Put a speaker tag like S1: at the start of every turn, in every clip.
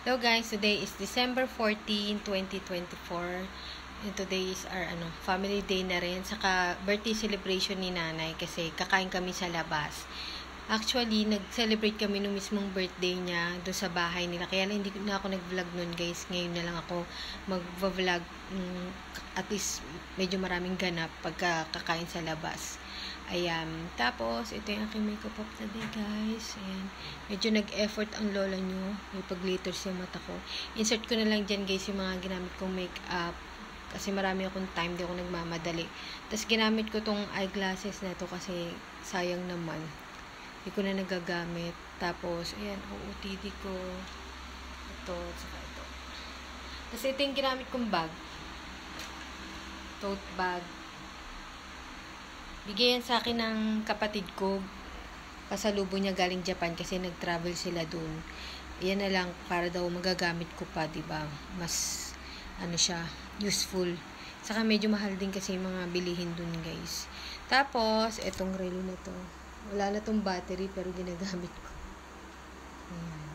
S1: Hello guys, today is December 14, 2024. And today is our family day na rin. Saka birthday celebration ni nanay kasi kakain kami sa labas. Actually, nag-celebrate kami nung mismong birthday niya doon sa bahay nila. Kaya lang hindi na ako nag-vlog nun guys. Ngayon na lang ako mag-vlog. At least medyo maraming ganap pagka kakain sa labas. Ayan. Tapos, ito yung aking makeup up today, guys. Ayan. Medyo nag-effort ang lola nyo. May pag-glitters yung mata ko. Insert ko na lang dyan, guys, yung mga ginamit kong makeup. Kasi marami akong time. Di ako nagmamadali. Tapos, ginamit ko tong eyeglasses na to kasi sayang naman. Hindi ko na nagagamit. Tapos, ayan, OOTD ko. Ito, saka ito. Tapos, ito yung ginamit kong bag. Tote bag. Bigyan sa akin ng kapatid ko. Pasalubong niya galing Japan kasi nag-travel sila dun. Yan na lang para daw magagamit ko pa, diba? Mas, siya, useful. Saka medyo mahal din kasi yung mga bilihin dun, guys. Tapos, etong relo na to. Wala na tong battery pero ginagamit ko. Ayan.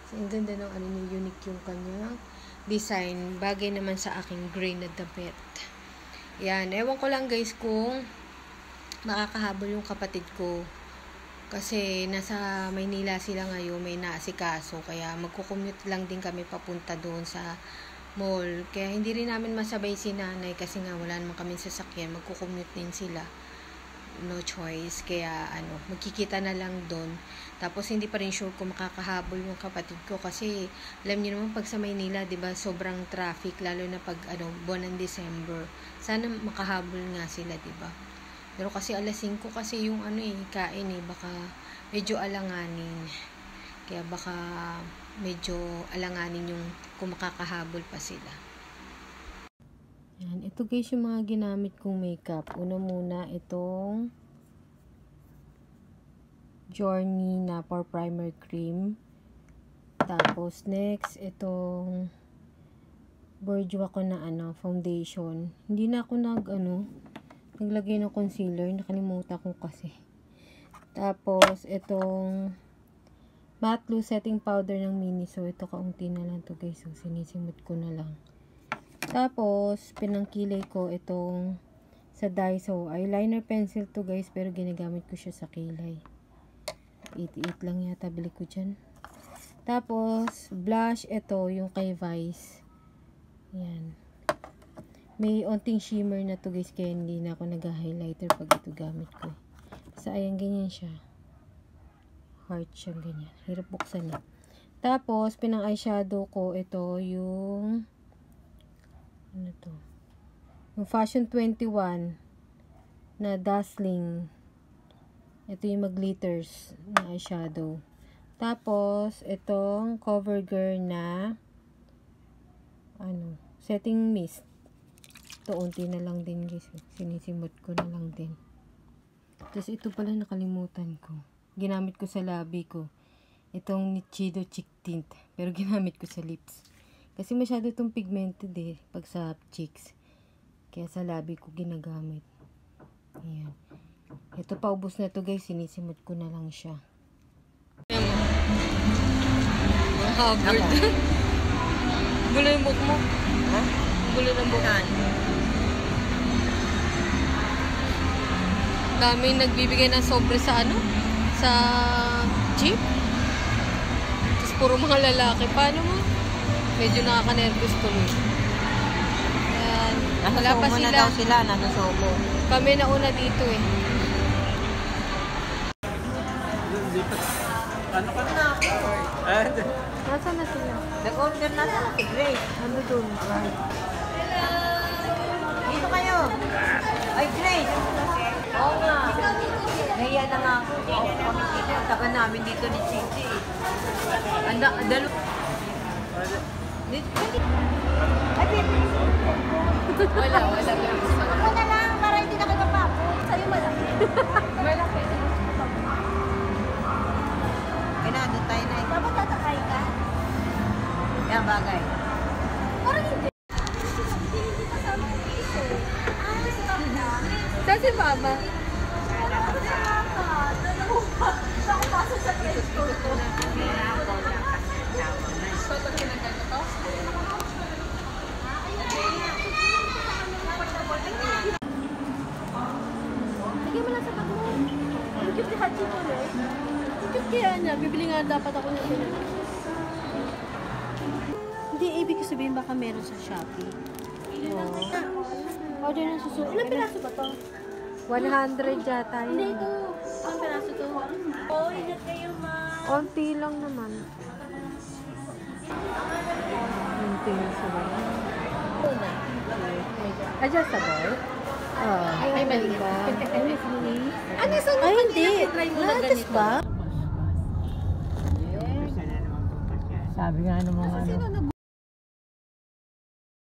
S1: So, ang ganda ng unique yung kanyang design. Bagay naman sa aking gray na damit. Yan. Ewan ko lang, guys, kung makakahabol yung kapatid ko kasi nasa Maynila sila ngayon, may naasikaso, kaya magkukommute lang din kami papunta doon sa mall, kaya hindi rin namin masabay si nanay kasi nga wala naman kami sasakyan, magkukommute din sila, no choice, kaya magkikita na lang doon. Tapos hindi pa rin sure kung makakahabol yung kapatid ko kasi alam niyo naman pag sa Maynila, 'di ba, sobrang traffic lalo na pag buwan ng December. Sana makahabol nga sila, 'di ba? Pero kasi alas 5 kasi yung kain baka medyo alanganin. Kaya baka medyo alanganin yung kung makakahabol pa sila. Yan, ito guys yung mga ginamit kong makeup. Una muna itong Journey na for primer cream. Tapos next itong Bourjois ko na foundation. Hindi na ako naglagay ng concealer, nakalimutan ko kasi. Tapos, itong matte loose setting powder ng Miniso. Ito kaunti na lang to guys. So, sinisimot ko na lang. Tapos, pinangkilay ko itong sa Daiso. Eyeliner pencil to guys, pero ginagamit ko siya sa kilay. 88 lang yata bili ko dyan. Tapos, blush. Ito, yung kay Vice. Yan. May onting shimmer na to guys, kaya hindi na ako nag-highlighter pag ito gamit ko. So, ayan, ganyan siya. Heart siya, ganyan. Hirap buksan na. Tapos, pinang eyeshadow ko, ito yung yung Fashion 21 na Dazzling. Ito yung mag-glitters na eyeshadow. Tapos, itong CoverGirl na setting mist. Ito, unti na lang din guys. Sinisimot ko na lang din. Tapos ito pala nakalimutan ko. Ginamit ko sa labi ko. Itong Nichido Cheek Tint. Pero ginamit ko sa lips. Kasi masyado itong pigmented pag sa cheeks. Kaya sa labi ko ginagamit. Ayan. Ito paubos na to guys. Sinisimot ko na lang siya. Hubbard. Gulo yung book mo. Ha? Gulo ng bukan. Daming nagbibigay ng sobre sa sa jeep. Tapos puro mga lalaki. Paano mo? Medyo nakaka-nervous tuloy. Ayan. Wala pa sila.
S2: Na daw sila, nasa Sobo.
S1: Kami na una dito
S2: Ano ka na?
S1: Nasaan na sila?
S2: Nag-order na sila si Grace.
S1: Ano doon?
S2: Dito kayo. Ay, Grace. Oo nga. Nahiya na nga ako. Kami dito. Taka namin dito ni Chichi. Dalo. Ay, baby.
S1: Wala.
S2: Ako na lang para hindi na kayo pa. Sa'yo malaki.
S1: Malaki.
S2: Doon tayo na.
S3: Dapat tatakay ka?
S2: Yan, bagay.
S3: Parang hindi. Hindi kasama yung piso. Si Mama.
S1: Saan si Mama?
S3: Wala ko sa Mama. Dalawa pa. Sa ako pasok sa piso.
S1: Ito na.
S3: Lagyan mo lang sa bag mo. Ang cute ni Hachi ko, eh. Ang cute kaya niya. Bibili nga dapat ako ng ganyan. Hindi, ibig ko sabihin baka meron sa Shopee. Order ng suso. Ilang piraso ba to?
S1: 100 yata
S3: Hindi,
S1: yun.
S3: ito. Ang piraso to. Oh, ingat kayo, ma.
S1: Konti lang naman. Konti lang sa bayan. Adjustable? Oo.
S3: Ay, mali ba?
S1: Ano sa
S3: Ay, hindi. Natas ba?
S2: Sabi nga ng mga ano.